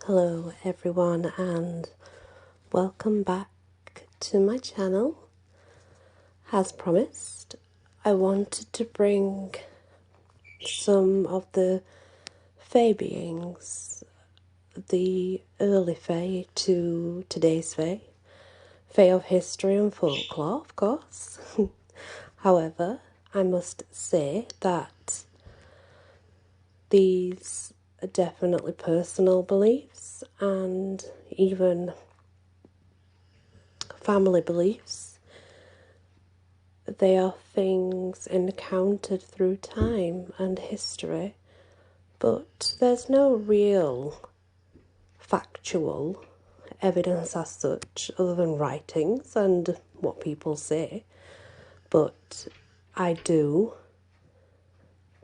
Hello everyone and welcome back to my channel. As promised, I wanted to bring some of the Fae beings, the early Fae to today's Fae. Fae of history and folklore, of course. However, I must say that these are definitely personal beliefs and even family beliefs. They are things encountered through time and history, but there's no real factual evidence as such other than writings and what people say. But I do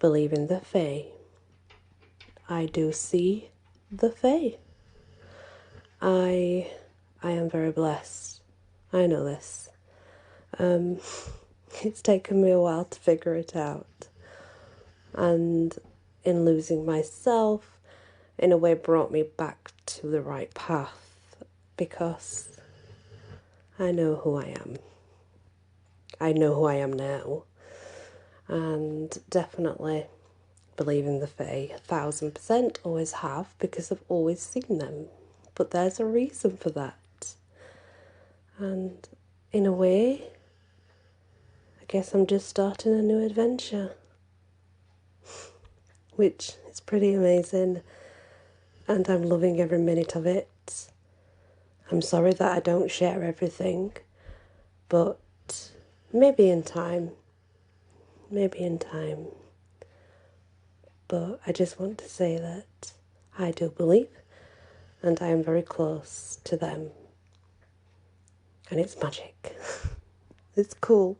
believe in the Fae. I do see the Fae. I am very blessed. I know this. It's taken me a while to figure it out. And in losing myself, in a way brought me back to the right path, because I know who I am. I know who I am now. And definitely believe in the Fae, 1000%, always have, because I've always seen them. But there's a reason for that. And in a way, I guess I'm just starting a new adventure, which is pretty amazing, and I'm loving every minute of it. I'm sorry that I don't share everything, but maybe in time. But I just want to say that I do believe, and I am very close to them. And it's magic. It's cool.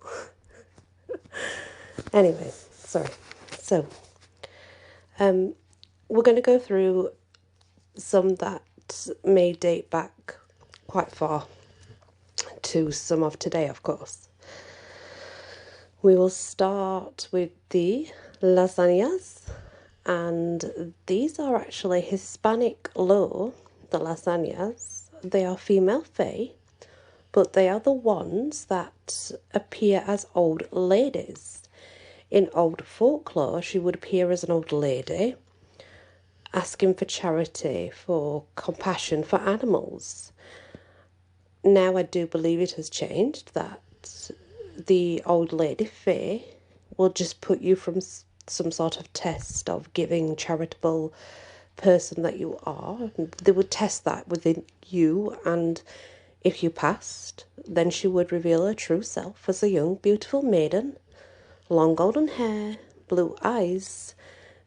Anyway, sorry. So, we're going to go through some that may date back quite far to some of today, of course. We will start with the lasagnas, and these are actually Hispanic lore, the lasagnas. They are female fae, but they are the ones that appear as old ladies. In old folklore, she would appear as an old lady, asking for charity, for compassion for animals. Now I do believe it has changed, that the old lady fae will just put you from some sort of test of giving charitable person that you are. They would test that within you, and if you passed, then she would reveal her true self as a young, beautiful maiden, long golden hair, blue eyes.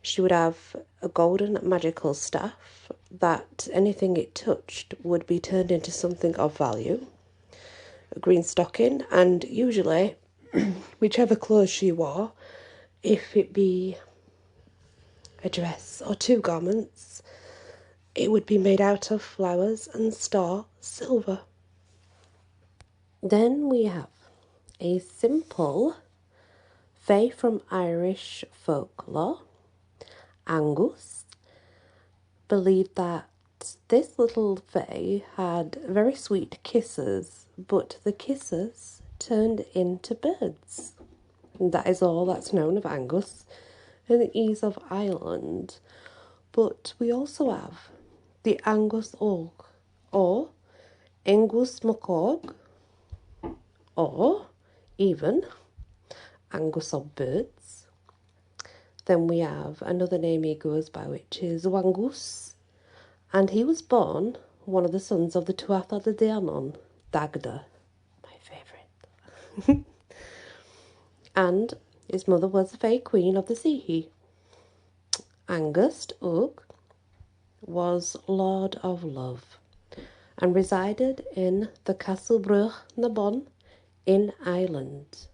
She would have a golden magical staff that anything it touched would be turned into something of value. A green stocking, and usually, whichever clothes she wore, if it be a dress or two garments, it would be made out of flowers and star silver. Then we have a simple fae from Irish folklore. Angus believed that this little fae had very sweet kisses, but the kisses turned into birds. And that is all that's known of Angus in the ease of Ireland. But we also have the Angus Og, or Engus McCog, or even Angus of birds. Then we have another name he goes by, which is Angus, and he was born one of the sons of the Tuatha de Danann, Dagda, my favourite. And his mother was the Fae Queen of the Sidhe. Angus Og was Lord of Love and resided in the Castle Bruch na Bon in Ireland.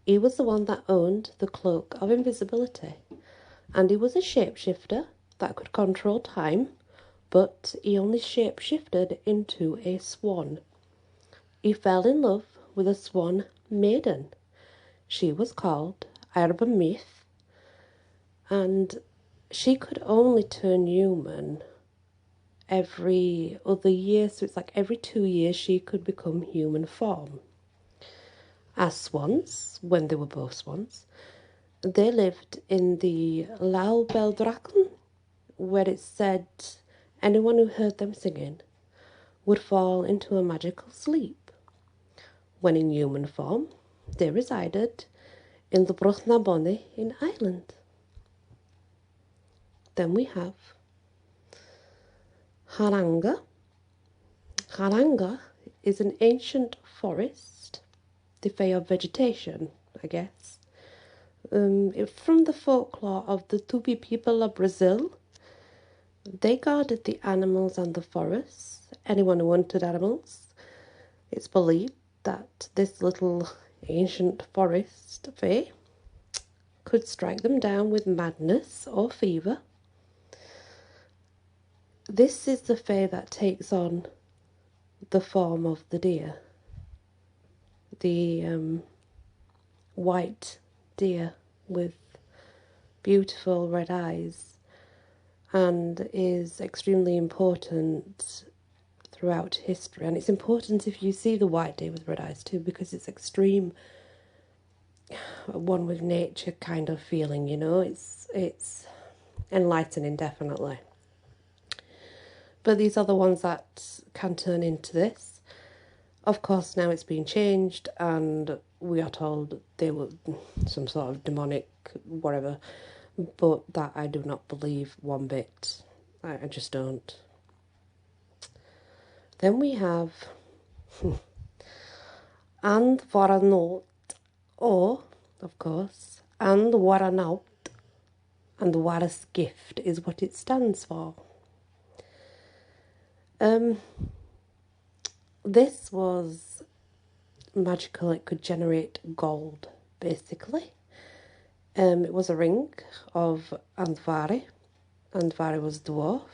He was the one that owned the Cloak of Invisibility, and he was a shapeshifter that could control time, but he only shapeshifted into a swan. He fell in love with a swan maiden. She was called Myth, and she could only turn human every other year, so it's like every 2 years she could become human form. As swans, when they were both swans, they lived in the Laubeldrachen, where it said anyone who heard them singing would fall into a magical sleep. When in human form, they resided in the Brothnabone in Ireland. Then we have Anhanga. Anhanga is an ancient forest, the fey of vegetation, I guess. From the folklore of the Tupi people of Brazil, they guarded the animals and the forests. Anyone who wanted animals, it's believed that this little ancient forest fey could strike them down with madness or fever. This is the fey that takes on the form of the deer, the white deer with beautiful red eyes, and is extremely important throughout history. And it's important if you see the white deer with red eyes too, because it's extreme, one with nature kind of feeling, you know. It's enlightening, definitely. But these are the ones that can turn into this. Of course, now it's been changed, and we are told they were some sort of demonic whatever, but that I do not believe one bit. I just don't. Then we have Andvaranaut, or, of course, Andvaranaut. Andvaris gift is what it stands for. This was magical. It could generate gold, basically. It was a ring of Andvari. Andvari was a dwarf,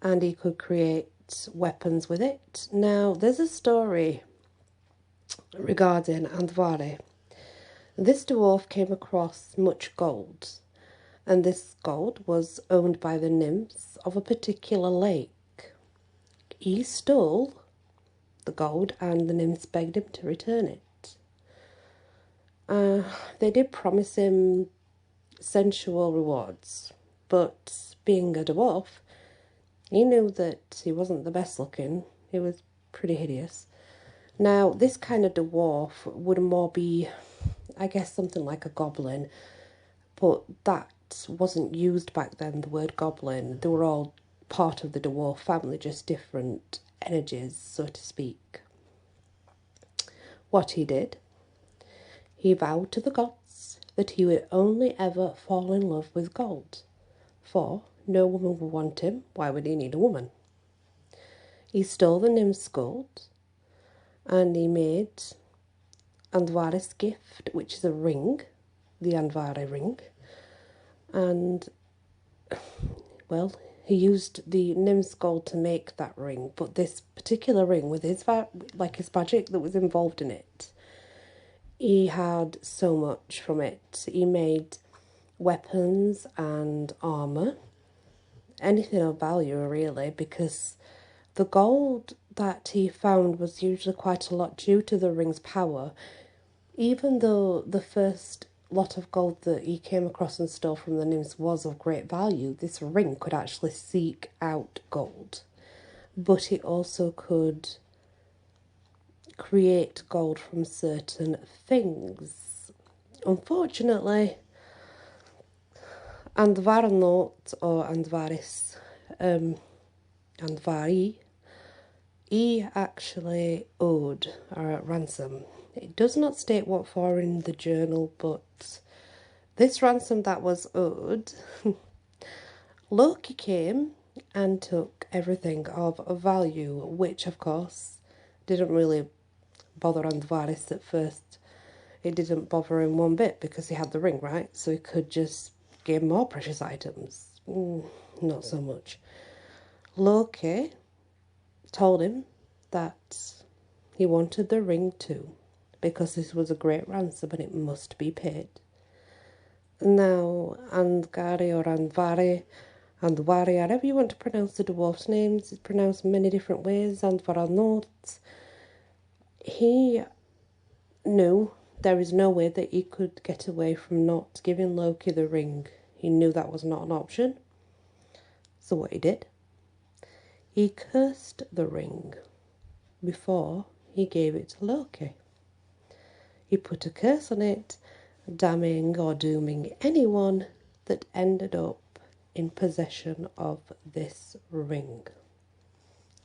and he could create weapons with it. Now, there's a story regarding Andvari. This dwarf came across much gold, and this gold was owned by the nymphs of a particular lake. He stole the gold, and the nymphs begged him to return it. They did promise him sensual rewards, but being a dwarf, he knew that he wasn't the best looking. He was pretty hideous. Now, this kind of dwarf would more be, I guess, something like a goblin, but that wasn't used back then, the word goblin. They were all part of the dwarf family, just different energies, so to speak. What he did, he vowed to the gods that he would only ever fall in love with gold, for no woman would want him. Why would he need a woman? He stole the nymph's gold, and he made Andvaris gift, which is a ring, the Andvari ring, and, well, he used the nymph's gold to make that ring, but this particular ring, with his magic that was involved in it, he had so much from it. He made weapons and armour, anything of value really, because the gold that he found was usually quite a lot due to the ring's power. Even though the first lot of gold that he came across and stole from the nymphs was of great value, this ring could actually seek out gold, but it also could create gold from certain things. Unfortunately, Andvaranaut, or Andvaris, Andvari, he actually owed a ransom. It does not state what for in the journal, but this ransom that was owed, Loki came and took everything of value, which of course didn't really bother Andvaris at first. It didn't bother him one bit because he had the ring, right? So he could just give more precious items. Not so much. Loki told him that he wanted the ring too, because this was a great ransom and it must be paid. Now, Andvari or Andvari Andvari, however you want to pronounce the dwarf's names, it's pronounced many different ways. Andvaranaut. He knew there is no way that he could get away from not giving Loki the ring. He knew that was not an option. So what he did, he cursed the ring before he gave it to Loki. He put a curse on it, damning or dooming anyone that ended up in possession of this ring.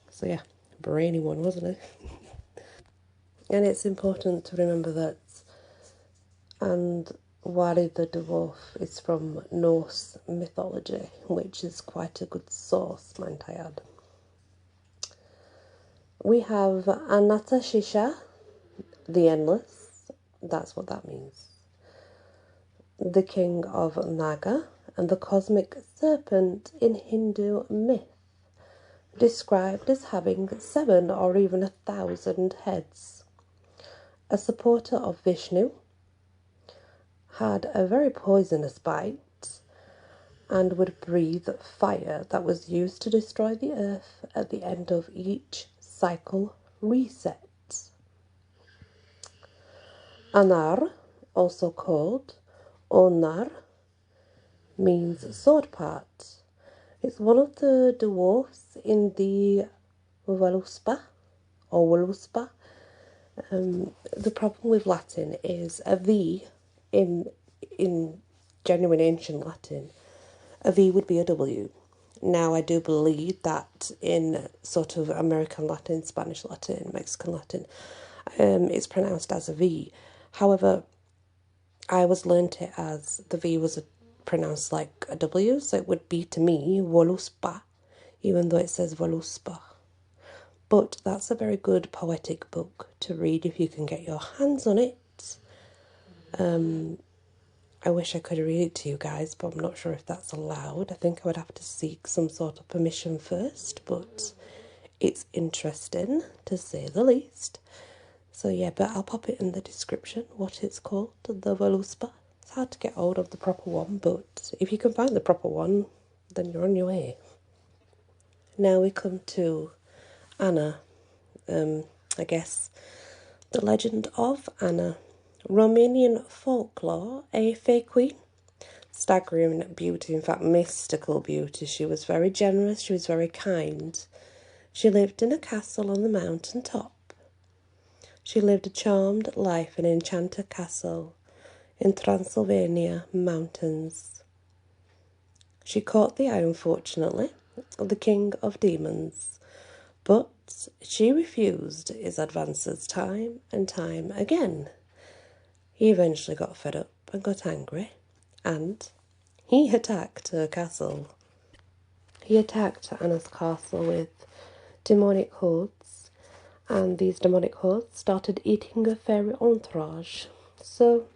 So yeah, brainy one, wasn't it? And it's important to remember that Andvari the dwarf is from Norse mythology, which is quite a good source, might I add. We have Anatashisha, the Endless, that's what that means. The king of Naga and the cosmic serpent in Hindu myth, described as having 7 or even 1,000 heads. A supporter of Vishnu, had a very poisonous bite and would breathe fire that was used to destroy the earth at the end of each cycle reset. Anar, also called Onar, means sword part. It's one of the dwarfs in the Voluspa or Vuluspa. The problem with Latin is a V in genuine ancient Latin, a V would be a W. Now I do believe that in sort of American Latin, Spanish Latin, Mexican Latin, it's pronounced as a V. However, I always learnt it as the V was pronounced like a W, so it would be to me Voluspa, even though it says Voluspa. But that's a very good poetic book to read if you can get your hands on it. I wish I could read it to you guys, but I'm not sure if that's allowed. I think I would have to seek some sort of permission first, but it's interesting to say the least. So yeah, but I'll pop it in the description what it's called, the Voluspa. It's hard to get hold of the proper one, but if you can find the proper one, then you're on your way. Now we come to Anna, I guess, the legend of Anna. Romanian folklore, a fey queen, staggering beauty, in fact mystical beauty. She was very generous, she was very kind. She lived in a castle on the mountain top. She lived a charmed life in an enchanted castle in Transylvania mountains. She caught the eye, unfortunately, of the king of demons, but she refused his advances time and time again. He eventually got fed up and got angry, and he attacked her castle. He attacked Anna's castle with demonic hordes, and these demonic hordes started eating her fairy entourage. So,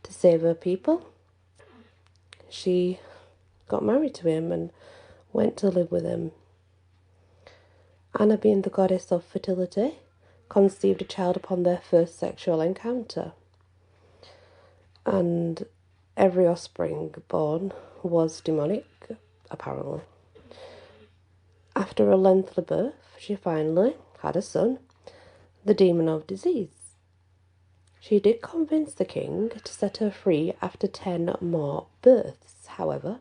to save her people, she got married to him and went to live with him. Anna, being the goddess of fertility, conceived a child upon their first sexual encounter. And every offspring born was demonic, apparently. After a lengthy birth, she finally had a son, the demon of disease. She did convince the king to set her free after 10 more births. However,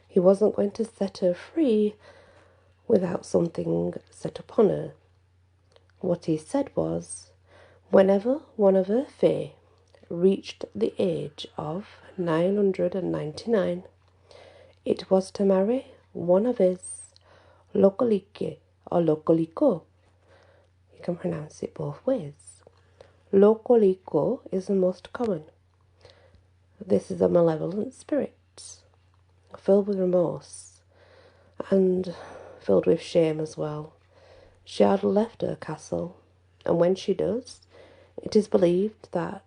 he wasn't going to set her free without something set upon her. What he said was, whenever one of her fae reached the age of 999, it was to marry one of his lokolike or lokoliko. You can pronounce it both ways. Lokoliko is the most common. This is a malevolent spirit, filled with remorse and filled with shame as well. She had left her castle, and when she does, it is believed that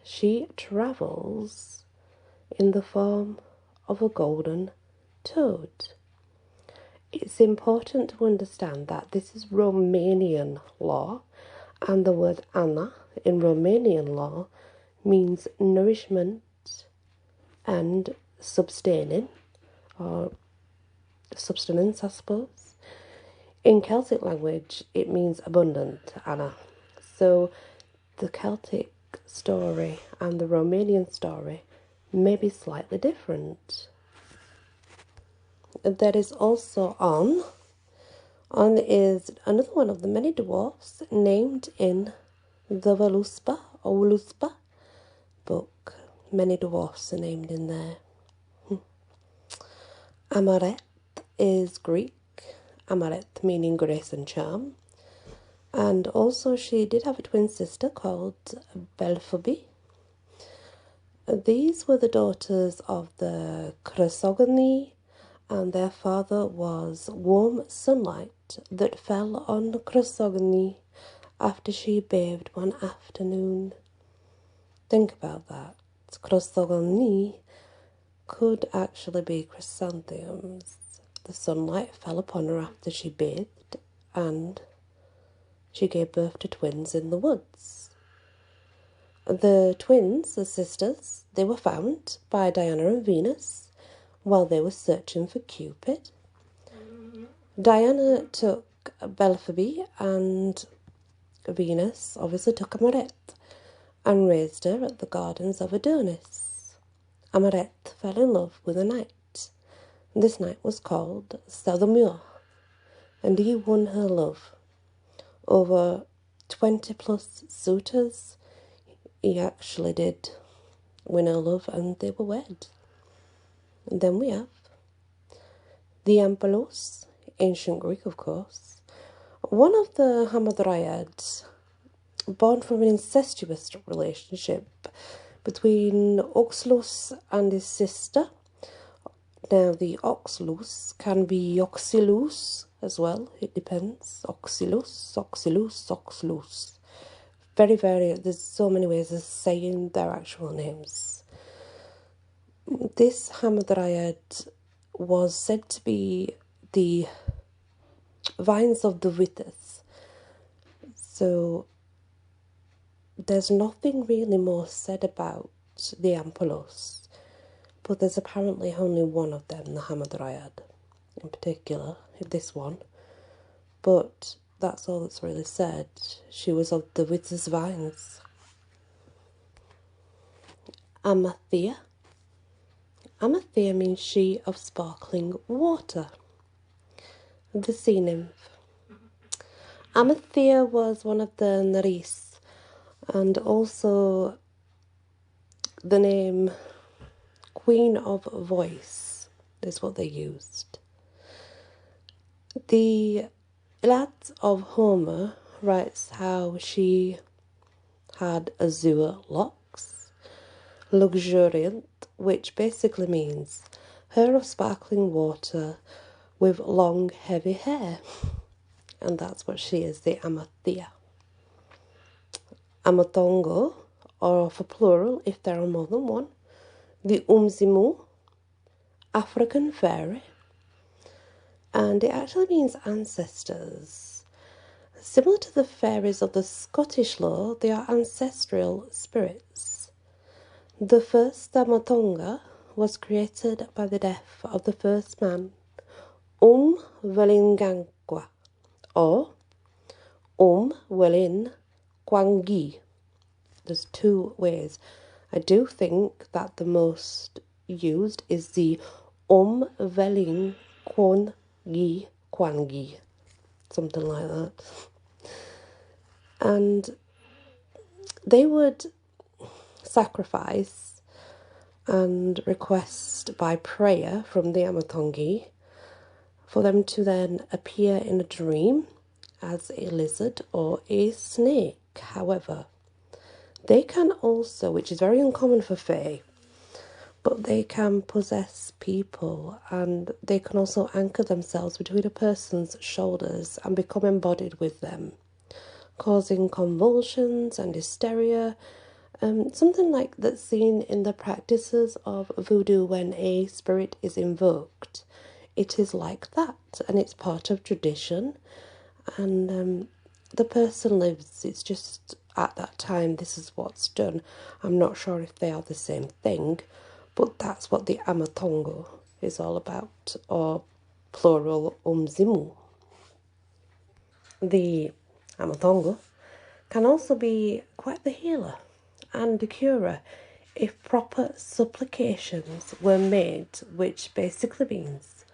she travels in the form of a golden toad. It's important to understand that this is Romanian law, and the word Anna in Romanian law means nourishment and sustaining, or substance, I suppose. In Celtic language, it means abundant, Anna. So the Celtic story and the Romanian story may be slightly different. There is also On. On is another one of the many dwarfs named in the Voluspa or Vuluspa book. Many dwarfs are named in there. Amaret is Greek. Amaret meaning grace and charm. And also she did have a twin sister called Belphobe. These were the daughters of the Chrysogony, and their father was warm sunlight that fell on Chrysogony after she bathed one afternoon. Think about that. Chrysogony could actually be chrysanthemums. The sunlight fell upon her after she bathed, and she gave birth to twins in the woods. The twins, the sisters, they were found by Diana and Venus while they were searching for Cupid. Diana took Belphobe and Venus obviously took Amaret and raised her at the gardens of Adonis. Amaret fell in love with a knight. This knight was called Seldomur, and he won her love. Over 20 plus suitors, he actually did win her love, and they were wed. And then we have the Ampelos, ancient Greek of course, one of the Hamadryads, born from an incestuous relationship between Oxylus and his sister. Now the Oxylus can be Oxylus as well, it depends. Oxylus. Very, there's so many ways of saying their actual names. This Hamadryad was said to be the vines of the Vitas. So there's nothing really more said about the Ampelos, but there's apparently only one of them, the Hamadryad in particular, this one. But that's all that's really said. She was of the Vitas vines. Amathea. Amathea means she of sparkling water. The sea nymph. Amathea was one of the Nereis, and also the name Queen of Voice is what they used. The lliad of Homer writes how she had azure locks, luxuriant, which basically means her of sparkling water with long heavy hair, and that's what she is, the Amathea. Amatongo, or for plural if there are more than one, the Umzimu, African fairy, and it actually means ancestors. Similar to the fairies of the Scottish lore, they are ancestral spirits. The first Amatonga was created by the death of the first man, Welingangwa, or Welin Kwangi. There's two ways. I do think that the most used is the Welin Kwangi, something like that. And they would sacrifice and request by prayer from the Amatongi for them to then appear in a dream as a lizard or a snake. However, they can also, which is very uncommon for Fae, but they can possess people, and they can also anchor themselves between a person's shoulders and become embodied with them, causing convulsions and hysteria. Something like that's seen in the practices of voodoo when a spirit is invoked. It is like that, and it's part of tradition, and the person lives. It's just at that time this is what's done. I'm not sure if they are the same thing, but that's what the Amatongo is all about, or plural umzimu. The Amatongo can also be quite the healer and a curer if proper supplications were made, which basically means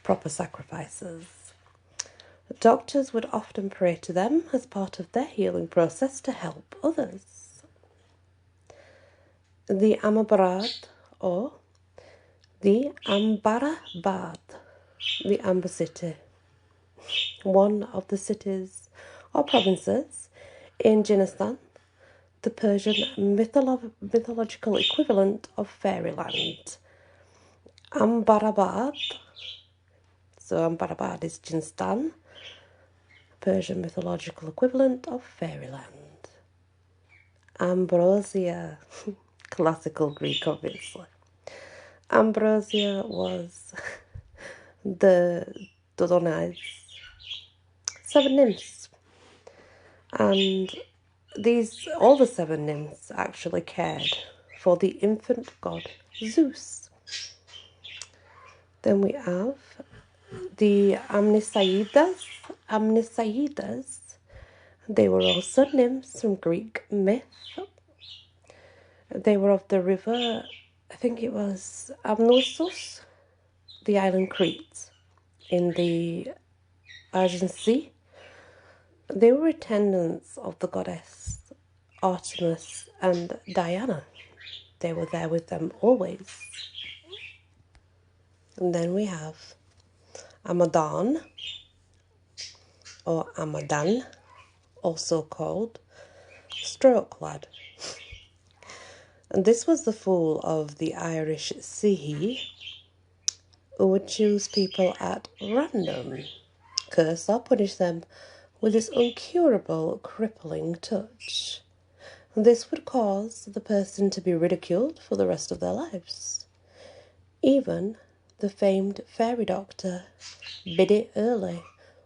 proper sacrifices. Doctors would often pray to them as part of their healing process to help others. The Amabrad, or the Ambarabad, the Amber City, one of the cities or provinces in Jinistan, the Persian mythological equivalent of fairyland. Ambarabad, so Ambarabad is Jinistan, Persian mythological equivalent of fairyland. Ambrosia, classical Greek obviously. Ambrosia was the Dodonai's 7 nymphs, and all the 7 nymphs actually cared for the infant god Zeus. Then we have the Amnisaidas. They were also nymphs from Greek myth. They were of the river, I think it was Amnosos, the island Crete, in the Aegean Sea. They were attendants of the goddess Artemis and Diana. They were there with them always. And then we have Amadan, or Amadan, also called Stroke Lad. And this was the fool of the Irish Sidhe, who would choose people at random, curse or punish them with this incurable, crippling touch. This would cause the person to be ridiculed for the rest of their lives. Even the famed fairy doctor, Biddy Early,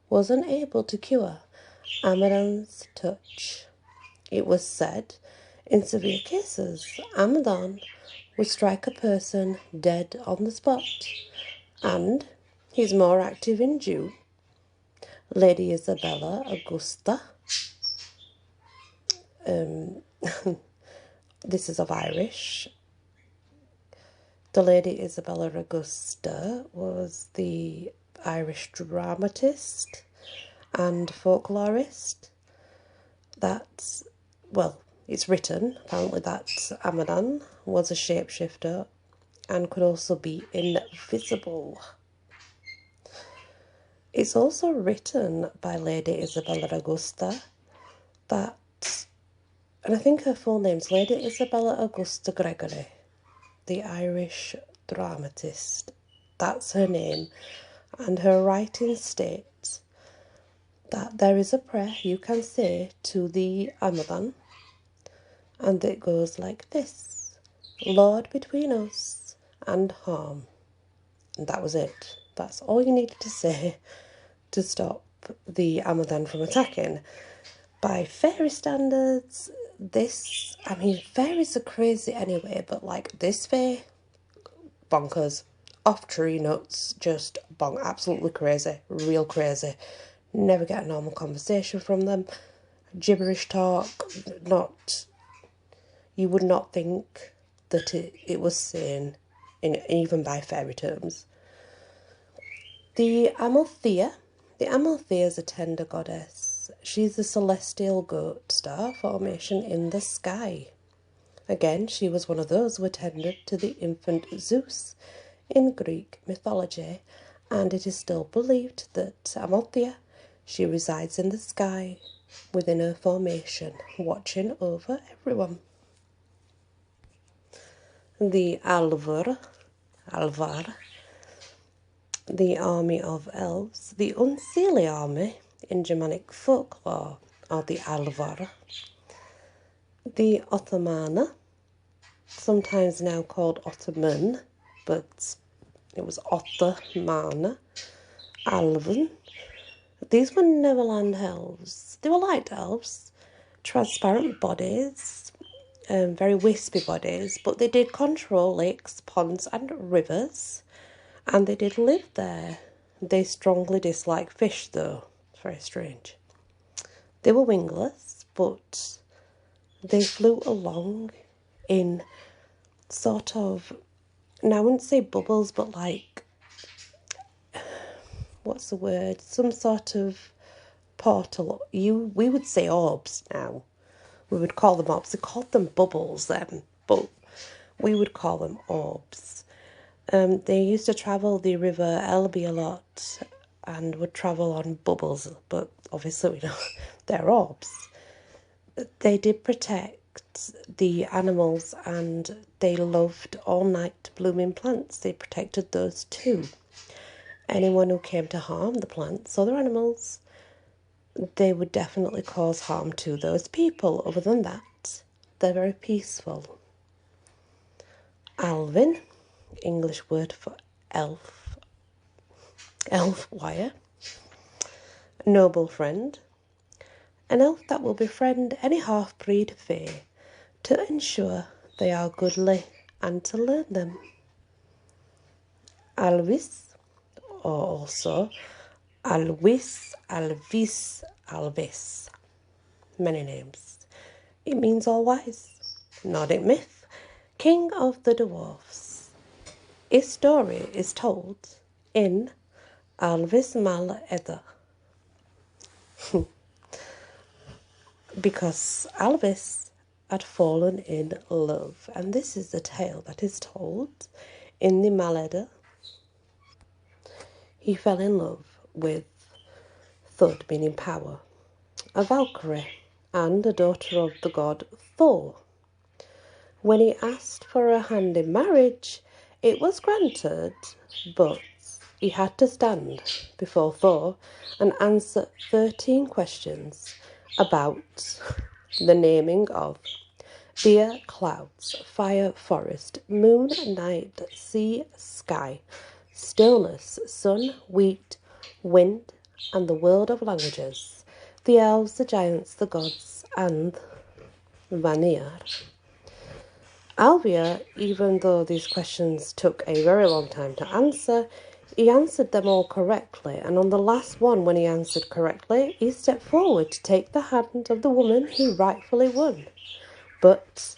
was unable to cure Amadan's touch. It was said, in severe cases, Amadan would strike a person dead on the spot, and he's more active in June. Lady Isabella, Augusta, this is of Irish. The Lady Isabella Augusta was the Irish dramatist and folklorist. It's written, apparently, that Amadan was a shapeshifter and could also be invisible. It's also written by Lady Isabella Augusta that, and I think her full name's Lady Isabella Augusta Gregory, the Irish dramatist. That's her name, and her writing states that there is a prayer you can say to the Amadan, and it goes like this: Lord, between us and harm. And that was it. That's all you needed to say to stop the Amadan from attacking. By fairy standards, fairies are crazy anyway, but like this fae, bonkers, off tree nuts, just absolutely crazy, real crazy. Never get a normal conversation from them. Gibberish talk, you would not think that it was sane, even by fairy terms. The Amalthea is a tender goddess. She's a celestial goat star formation in the sky. Again, she was one of those who attended to the infant Zeus in Greek mythology, and it is still believed that Amalthea, she resides in the sky within her formation, watching over everyone. The Alvar, the army of elves, the unseelie army in Germanic folklore, are the Alvar. The Ottomana, sometimes now called Ottoman, but it was Ottomana, Alvan. These were Neverland elves. They were light elves, transparent bodies, very wispy bodies, but they did control lakes, ponds and rivers, and they did live there They strongly dislike fish, though. Very strange. They were wingless, but they flew along in sort of, now I wouldn't say bubbles, but like, what's the word? Some sort of portal. We would say orbs now. We would call them orbs. They called them bubbles then, but we would call them orbs. They used to travel the river Elbe a lot and would travel on bubbles, but obviously we know they're orbs. They did protect the animals and they loved all-night blooming plants. They protected those too. Anyone who came to harm the plants or their animals, they would definitely cause harm to those people. Other than that, they're very peaceful. Alvin, English word for elf, elf wire, noble friend, an elf that will befriend any half-breed fae to ensure they are goodly and to learn them. Alvis, or also Alvis, Alvis, Alvis. Many names. It means all wise. Nordic myth. King of the Dwarfs. His story is told in Alvis Mal Edda. Because Alvis had fallen in love, and this is the tale that is told in the Mal Edda. He fell in love with Thud, meaning power, a Valkyrie, and a daughter of the god Thor. When he asked for her hand in marriage, it was granted, but he had to stand before Thor and answer 13 questions about the naming of beer, clouds, fire, forest, moon, night, sea, sky, stillness, sun, wheat, wind, and the world of languages, the elves, the giants, the gods, and Vanir. Alvia, even though these questions took a very long time to answer, he answered them all correctly, and on the last one, when he answered correctly, he stepped forward to take the hand of the woman he rightfully won. But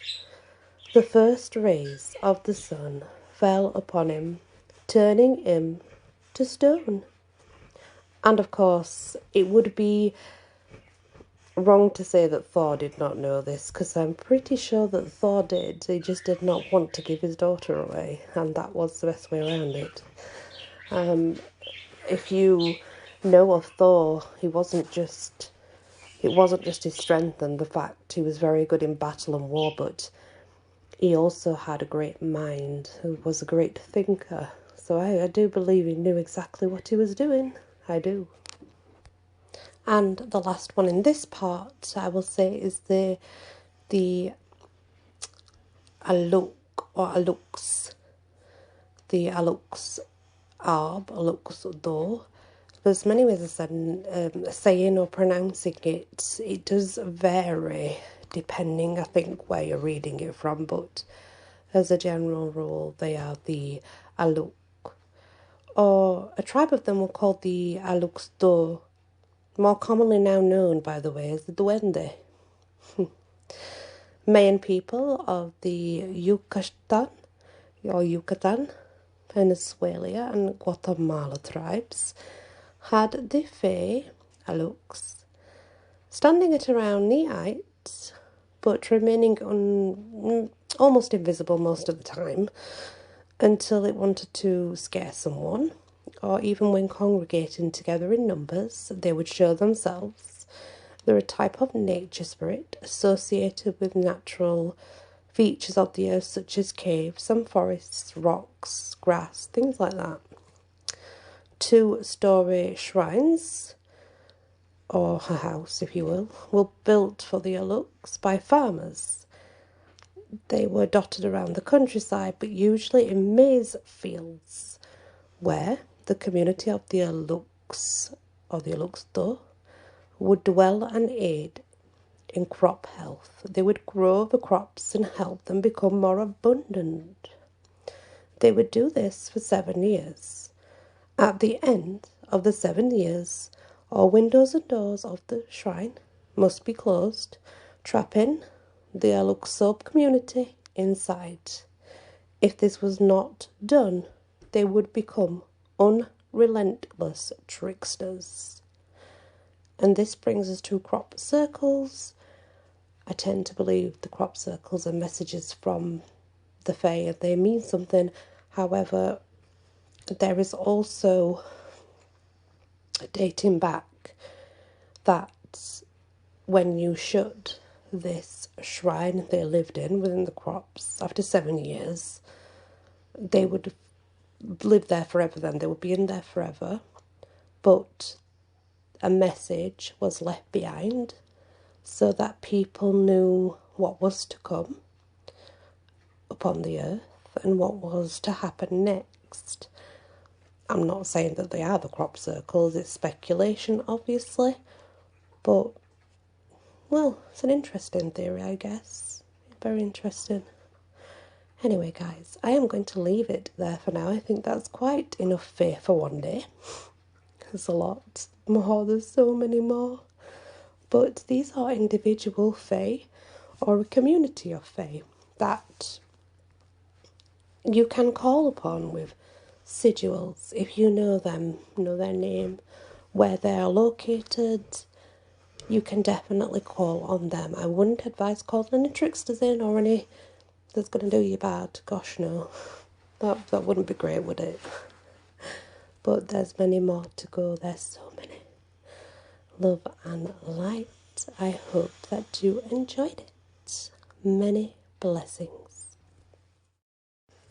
the first rays of the sun fell upon him, turning him to stone. And of course, it would be wrong to say that Thor did not know this, because I'm pretty sure that Thor did. He just did not want to give his daughter away, and that was the best way around it. If you know of Thor, it wasn't just his strength and the fact he was very good in battle and war, but he also had a great mind, he was a great thinker. So I do believe he knew exactly what he was doing. I do. And the last one in this part, I will say, is the Aluk or Alux. The Alux Arb, Alux Do. There's many ways of saying or pronouncing it. It does vary depending, I think, where you're reading it from, but as a general rule, they are the Aluk. Or a tribe of them were called the Alux Do, more commonly now known, by the way, as the Duende. Mayan people of the Yucatan, Venezuela and Guatemala tribes had the Fae, Alux, standing at around knee height, but remaining almost invisible most of the time, until it wanted to scare someone, or even when congregating together in numbers, they would show themselves. They're a type of nature spirit associated with natural features of the earth, such as caves and forests, rocks, grass, things like that. 2-story shrines, or a house if you will, were built for the Alux by farmers. They were dotted around the countryside, but usually in maize fields, where the community of the Alux, or the Aluxdo, would dwell and aid in crop health. They would grow the crops and help them become more abundant. They would do this for 7 years. At the end of the 7 years, all windows and doors of the shrine must be closed, trapping the Luxob community inside. If this was not done, they would become unrelentless tricksters. And this brings us to crop circles. I tend to believe the crop circles are messages from the Fae and they mean something. However, there is also dating back that when you shut this shrine they lived in within the crops after 7 years, they would live there forever then. They would be in there forever. But a message was left behind so that people knew what was to come upon the earth and what was to happen next. I'm not saying that they are the crop circles, it's speculation obviously, but well, it's an interesting theory, I guess. Very interesting. Anyway guys, I am going to leave it there for now. I think that's quite enough Fae for one day. There's a lot more, there's so many more. But these are individual Fae, or a community of Fae, that you can call upon with sigils if you know them, know their name, where they are located. You can definitely call on them. I wouldn't advise calling any tricksters in or any that's going to do you bad. Gosh, no. That wouldn't be great, would it? But there's many more to go. There's so many. Love and light. I hope that you enjoyed it. Many blessings.